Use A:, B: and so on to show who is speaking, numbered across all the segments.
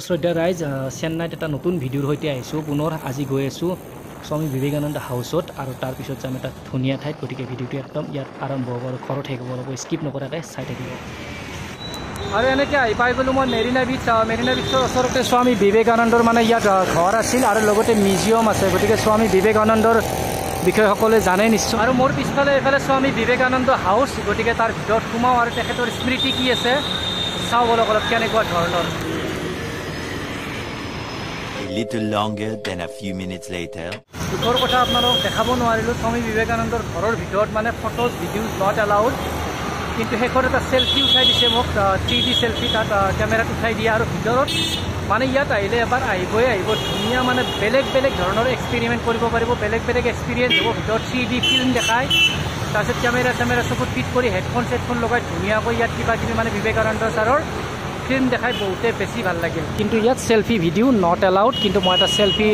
A: শ্ৰদ্ধা ৰাইজ চেন্নাইত এটা নতুন ভিডিঅ'ৰ সৈতে আহিছোঁ পুনৰ আজি গৈ আছোঁ স্বামী বিবেকানন্দ হাউচত আৰু তাৰপিছত যাম এটা ধুনীয়া ঠাইত গতিকে ভিডিঅ'টো একদম ইয়াত আৰম্ভ হ'ব আৰু ঘৰত থাকিব অলপ স্কিপ নকৰাকৈ চাই থাকিব আৰু এনেকৈ আহি পাই গ'লোঁ মই মেৰিনা বিচৰ ওচৰতে স্বামী বিবেকানন্দৰ মানে ইয়াত ঘৰ আছিল আৰু লগতে মিউজিয়াম আছে গতিকে স্বামী বিবেকানন্দৰ বিষয়ে সকলোৱে জানে নিশ্চয় আৰু মোৰ পিছফালে এইফালে স্বামী বিবেকানন্দ হাউচ গতিকে তাৰ ভিতৰত সোমাওঁ আৰু তেখেতৰ স্মৃতি কি আছে চাওঁ বলক অলপ কেনেকুৱা ধৰণৰ
B: little longer than a few minutes later
A: দুখৰ কথা আপোনালোকক দেখাব নোৱাৰিলোঁ স্বামী বিবেকানন্দৰ ঘৰৰ ভিতৰত মানে ফটোজ ভিডিঅ'জ নট এলাউড কিন্তু শেষত এটা চেল্ফি উঠাই দিছে মোক 3D চেল্ফি তাত কেমেৰাত উঠাই দিয়ে আৰু ভিতৰত মানে ইয়াত আহিলে এবাৰ আহিব ধুনীয়া মানে বেলেগ বেলেগ ধৰণৰ এক্সপেৰিমেণ্ট কৰিব পাৰিব বেলেগ বেলেগ এক্সপিৰিয়েঞ্চ হ'ব ভিতৰত 3D ফিল্ম দেখায় তাৰপিছত কেমেৰা চকুত ফিট কৰি হেডফোন লগাই ধুনীয়াকৈ ইয়াত কিবা কিবি মানে বিবেকানন্দ ছাৰৰ ফিল্ম দেখাই বহুতে বেছি ভাল লাগিল কিন্তু ইয়াত চেল্ফি ভিডিঅ' নট এলাউড কিন্তু মই এটা চেল্ফি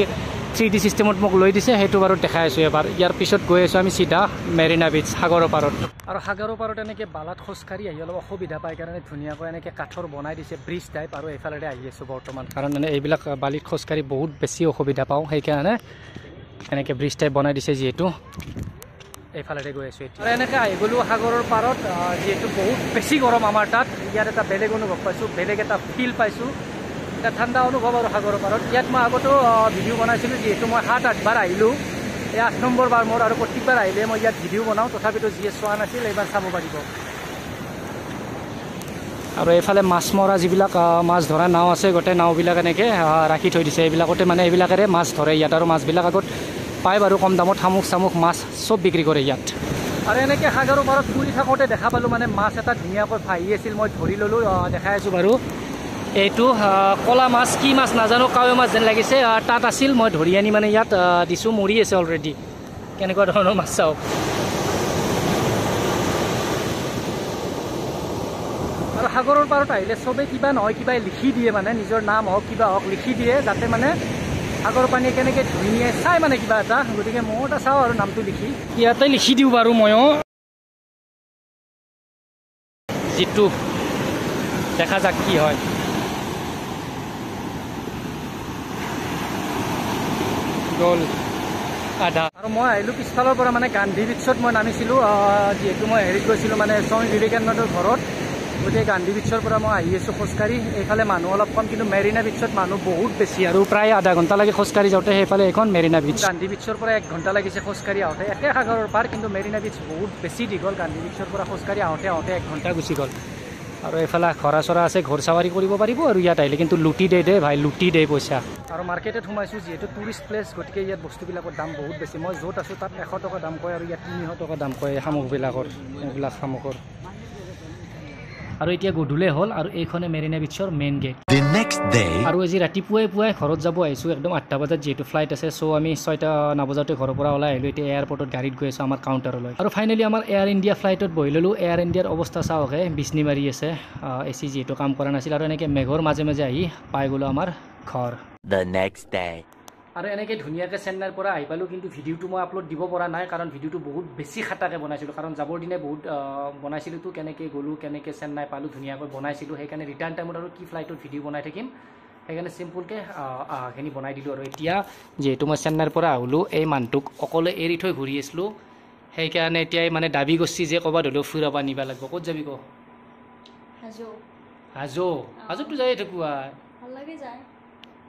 A: 3D চিষ্টেমত মোক লৈ দিছে সেইটো বাৰু দেখাই আছোঁ এবাৰ ইয়াৰ পিছত গৈ আছোঁ আমি চিধা মেৰিনা বিচ সাগৰৰ পাৰত আৰু সাগৰৰ পাৰত এনেকৈ বালাত খোজকাঢ়ি আহি অলপ অসুবিধা পায় কাৰণে ধুনীয়াকৈ এনেকৈ কাঠৰ বনাই দিছে ব্ৰিজ টাইপ আৰু এইফালেৰে আহি আছোঁ বৰ্তমান কাৰণ মানে এইবিলাক বালিত খোজকাঢ়ি বহুত বেছি অসুবিধা পাওঁ সেইকাৰণে এনেকৈ ব্ৰিজ টাইপ বনাই দিছে যিহেতু এইফালেৰে গৈ আছোঁ এতিয়া আৰু এনেকৈ আহি গ'লোঁ সাগৰৰ পাৰত যিহেতু বহুত বেছি গৰম আমাৰ তাত ইয়াত এটা বেলেগ অনুভৱ পাইছোঁ বেলেগ এটা ফিল পাইছোঁ এটা ঠাণ্ডা অনুভৱ আৰু সাগৰৰ পাৰত ইয়াত মই আগতেও ভিডিঅ' বনাইছিলোঁ যিহেতু মই 7-8 বাৰ আহিলোঁ এই 8 নম্বৰ বাৰ মোৰ আৰু প্ৰত্যেকবাৰ আহিলে মই ইয়াত ভিডিঅ' বনাওঁ তথাপিতো যিয়ে চোৱা নাছিল এইবাৰ চাব পাৰিব আৰু এইফালে মাছ মৰা যিবিলাক মাছ ধৰা নাও আছে গোটেই নাওবিলাক এনেকৈ ৰাখি থৈ দিছে এইবিলাকতে মানে এইবিলাকেৰে মাছ ধৰে ইয়াত আৰু মাছবিলাক আগত পায় বাৰু কম দামত শামুক মাছ চব বিক্ৰী কৰে ইয়াত আৰু এনেকৈ সাগৰৰ পাৰত ফুৰি থাকোঁতে দেখা পালোঁ মানে মাছ এটা ধুনীয়াকৈ ভাহি আছিল মই ধৰি ল'লোঁ দেখাই আছোঁ বাৰু এইটো কলা মাছ কি মাছ নাজানো কাৱৈ মাছ যেন লাগিছে তাত আছিল মই ধৰি আনি মানে ইয়াত দিছোঁ মৰি আছে অলৰেডি কেনেকুৱা ধৰণৰ মাছ চাওক আৰু সাগৰৰ পাৰত আহিলে চবেই কিবা নহয় কিবা লিখি দিয়ে মানে নিজৰ নাম হওক কিবা হওক লিখি দিয়ে যাতে মানে সাগৰ পানীয়ে কেনেকৈ ধুই নিয়ে চাই মানে কিবা এটা গতিকে ময়ো এটা চাওঁ আৰু নামটো লিখি ইয়াতে লিখি দিওঁ বাৰু ময়ো যিটো দেখা যাক কি হয় গ'ল আধা আৰু মই আহিলোঁ পিছফালৰ পৰা মানে গান্ধী বিচত মই নামিছিলোঁ যিহেতু মই হেৰিত গৈছিলোঁ মানে স্বামী বিবেকানন্দৰ ঘৰত গতিকে গান্ধী বিচৰ পৰা মই আহি আছোঁ খোজকাঢ়ি এইফালে মানুহ অলপ কম কিন্তু মেৰিনা বিচত মানুহ বহুত বেছি আৰু প্ৰায় আধা ঘণ্টা লাগে খোজকাঢ়ি যাওঁতে সেইফালে এখন মেৰিনা বিচ গান্ধী বিচৰ পৰা 1 ঘণ্টা লাগিছে খোজকাঢ়ি আহোঁতে একে সাগৰৰ পাৰ কিন্তু মেৰিনা বিচ বহুত বেছি দীঘল গান্ধী বিচৰ পৰা খোজকাঢ়ি আহোঁতে 1 ঘণ্টা গুচি গ'ল আৰু এইফালে ঘৰা চৰা আছে ঘৰ চাৱাৰী কৰিব পাৰিব আৰু ইয়াত আহিলে কিন্তু লুটি দে ভাই লুটি দে পইচা আৰু মাৰ্কেটত সোমাইছোঁ যিহেতু টুৰিষ্ট প্লেচ গতিকে ইয়াত বস্তুবিলাকৰ দাম বহুত বেছি মই য'ত আছোঁ তাত 100 টকা দাম কয় আৰু ইয়াত 300 টকা দাম কয় শামুকবিলাকৰ এইবিলাক শামুকৰ আৰু এতিয়া গধূলি হ'ল আৰু এইখনে মেৰিনা বিচৰ মেইন গেট আৰু আজি ৰাতিপুৱাই ঘৰত যাব আহিছোঁ একদম 8টা বজাত যিহেতু ফ্লাইট আছে চ' আমি 6টা নবজাতে ঘৰৰ পৰা ওলাই আহিলোঁ এতিয়া এয়াৰপৰ্টত গাড়ীত গৈ আছোঁ আমাৰ কাউণ্টাৰলৈ আৰু ফাইনেলি আমাৰ এয়াৰ ইণ্ডিয়া ফ্লাইটত বহি ল'লোঁ এয়াৰ ইণ্ডিয়াৰ অৱস্থা চাওকহে বিচনি মাৰি আছে AC যিহেতু কাম কৰা নাছিল আৰু এনেকৈ মেঘৰ মাজে আহি পাই গ'লোঁ আমাৰ ঘৰ আৰু এনেকৈ ধুনীয়াকৈ চেন্নাইৰ পৰা আহি পালোঁ কিন্তু ভিডিঅ'টো মই আপলোড দিব পৰা নাই কাৰণ ভিডিঅ'টো বহুত বেছি খাটাকৈ বনাইছিলোঁ কাৰণ যাবৰ দিনে বহুত বনাইছিলোঁতো কেনেকৈ গ'লোঁ কেনেকৈ চেন্নাই পালোঁ ধুনীয়াকৈ বনাইছিলোঁ সেইকাৰণে ৰিটাৰ্ণ টাইমত আৰু কি ফ্লাইটত ভিডিঅ' বনাই থাকিম সেইকাৰণে চিম্পুলকৈ খিনি বনাই দিলোঁ আৰু এতিয়া যিহেতু মই চেন্নাইৰ পৰা আহিলোঁ এই মানুহটোক অকলে এৰি থৈ ঘূৰি আছিলোঁ সেইকাৰণে এতিয়াই মানে দাবী কৰিছে যে ক'ৰবাত হ'লেও ফুৰাব নিব লাগিব ক'ত যাবি ক হাজোতো যাই থাকোঁ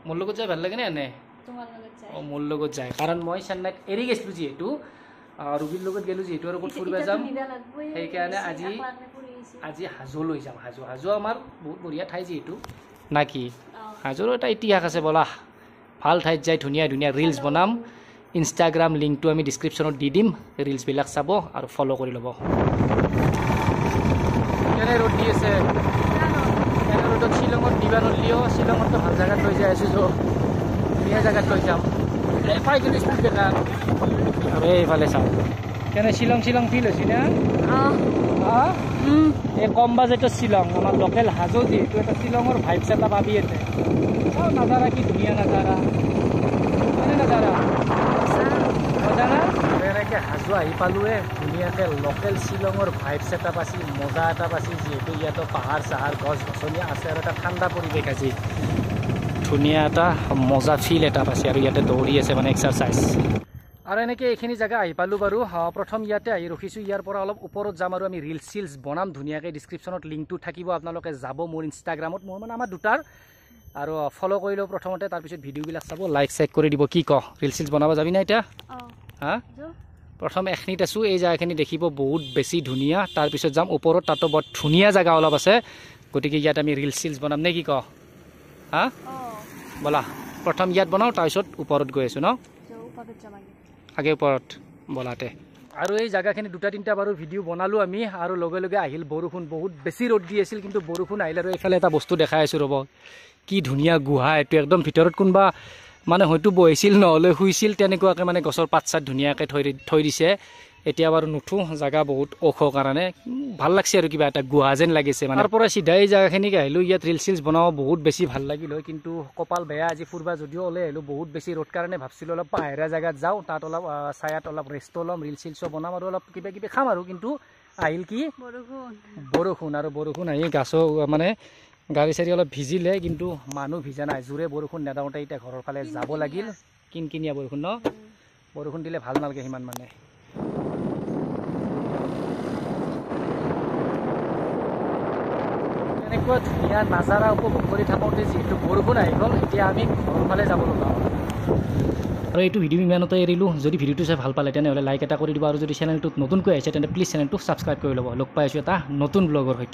A: মোৰ লগত যাই ভাল লাগে নে এনে মোৰ লগত যায় কাৰণ মই চেন্নাইত এৰি গৈছিলোঁ যিহেতু ৰুবিৰ লগত গ'লোঁ যিহেতু আৰু ক'ত ফুৰিব যাম সেইকাৰণে আজি হাজোলৈ যাম হাজো আমাৰ বহুত বঢ়িয়া ঠাই যিহেতু না কি হাজোৰো এটা ইতিহাস আছে ব'লা ভাল ঠাইত যাই ধুনীয়া ৰিলছ বনাম ইনষ্টাগ্ৰাম লিংকটো আমি ডিছক্ৰিপশ্যনত দি দিম ৰিলছবিলাক চাব আৰু ফ'ল' কৰি ল'ব কেনে ৰ'দ দি আছে এনে ৰ'দত শ্বিলঙত দিবা নলিও শ্বিলঙততো ভাল জেগাত লৈ যাই আছোঁ ধুনীয়া জেগাত লৈ যাম পাই গ'লোঁ স্পীড দেখা আৰু এইফালে চাওঁ কেনে শ্বিলং ফিল হৈছে না এই কম বাজেটৰ শ্বিলং আমাৰ লোকেল হাজো যিহেতু এটা শ্বিলঙৰ ভাইবছ এটা পাবি ইয়াতে চাওঁ নাজাৰা কি ধুনীয়া নাজাৰা মজা না এনেকৈ হাজো আহি পালোঁৱে ধুনীয়াকৈ লোকেল শ্বিলঙৰ ভাইবছ এটা পাইছি মজা এটা পাইছি যিহেতু ইয়াতো পাহাৰ চাহাৰ গছ গছনি আছে আৰু এটা ঠাণ্ডা পৰিৱেশ আজি ধুনীয়া এটা মজা ফিল এটা পাইছে আৰু ইয়াতে দৌৰি আছে মানে এক্সাৰচাইজ আৰু এনেকৈ এইখিনি জেগা আহি পালোঁ বাৰু প্ৰথম ইয়াতে আহি ৰখিছোঁ ইয়াৰ পৰা অলপ ওপৰত যাম আৰু আমি ৰিলচ চিলছ বনাম ধুনীয়াকৈ ডিছক্ৰিপশ্যনত লিংকটো থাকিব আপোনালোকে যাব মোৰ ইনষ্টাগ্ৰামত মোৰ মানে আমাৰ দুটাৰ আৰু ফ'ল' কৰি লওঁ প্ৰথমতে তাৰপিছত ভিডিঅ'বিলাক চাব লাইক চাইক কৰি দিব কি কওঁ ৰিলচ চিলছ বনাব যাবি না এতিয়া হা প্ৰথম এখিনিত আছোঁ এই জেগাখিনি দেখিব বহুত বেছি ধুনীয়া তাৰপিছত যাম ওপৰত তাতো বৰ ধুনীয়া জেগা অলপ আছে গতিকে ইয়াত আমি ৰিলচ চিলছ বনাম নে কি কওঁ হা ব'লা প্ৰথম ইয়াত বনাওঁ তাৰপিছত ওপৰত গৈ আছোঁ ন আগে ওপৰত বলাতে আৰু এই জেগাখিনি দুটা তিনিটা বাৰু ভিডিঅ' বনালোঁ আমি আৰু লগে লগে আহিল বৰষুণ বহুত বেছি ৰ'দ দি আছিল কিন্তু বৰষুণ আহিল আৰু এইফালে এটা বস্তু দেখাই আছোঁ ৰ'ব কি ধুনীয়া গুহা এইটো একদম ভিতৰত কোনোবা মানে হয়তো বহিছিল নহ'লে শুইছিল তেনেকুৱাকৈ মানে গছৰ পাত চাত ধুনীয়াকৈ থৈ দিছে এতিয়া বাৰু নুঠো জেগা বহুত ওখ কাৰণে ভাল লাগছে আৰু কিবা এটা গুহা যেন লাগিছে মানে তাৰ পৰা চিধা এই জেগাখিনিকে আহিলোঁ ইয়াত ৰিলচ চিলছ বনাব বহুত বেছি ভাল লাগিল হয় কিন্তু কপাল বেয়া আজি ফুৰবা যদিও ওলাই আহিলোঁ বহুত বেছি ৰ'দ কাৰণে ভাবছিলোঁ অলপ পাহাৰীয়া জেগাত যাওঁ তাত অলপ ছায়াত অলপ ৰেষ্টটো ল'ম ৰিলচ চিলছো বনাম আৰু অলপ কিবা কিবি খাম আৰু কিন্তু আহিল কি বৰষুণ আৰু বৰষুণ আহি গাছো মানে গাড়ী চাড়ী অলপ ভিজিলে কিন্তু মানুহ ভিজা নাই জোৰে বৰষুণ নেদাওঁতে এতিয়া ঘৰৰ ফালে যাব লাগিল কিনকিনীয়া বৰষুণ ন বৰষুণ দিলে ভাল নালাগে সিমান মানে এনেকুৱা ধুনীয়া নাজাৰা উপভোগ কৰি থাকোঁতে যিহেতু বৰষুণ আহি গ'ল এতিয়া আমি ঘৰৰ ফালে যাব লগা আৰু এইটো ভিডিঅ' ইমানতে এৰিলোঁ যদি ভিডিঅ'টো চাই ভাল পালে তেনেহ'লে লাইক এটা কৰি দিব আৰু যদি চেনেলটোত নতুনকৈ আহিছে তেন্তে প্লিজ চেনেলটো ছাবস্ক্ৰাইব কৰি ল'ব লগ পাই আছোঁ এটা নতুন ব্লগৰ সৈতে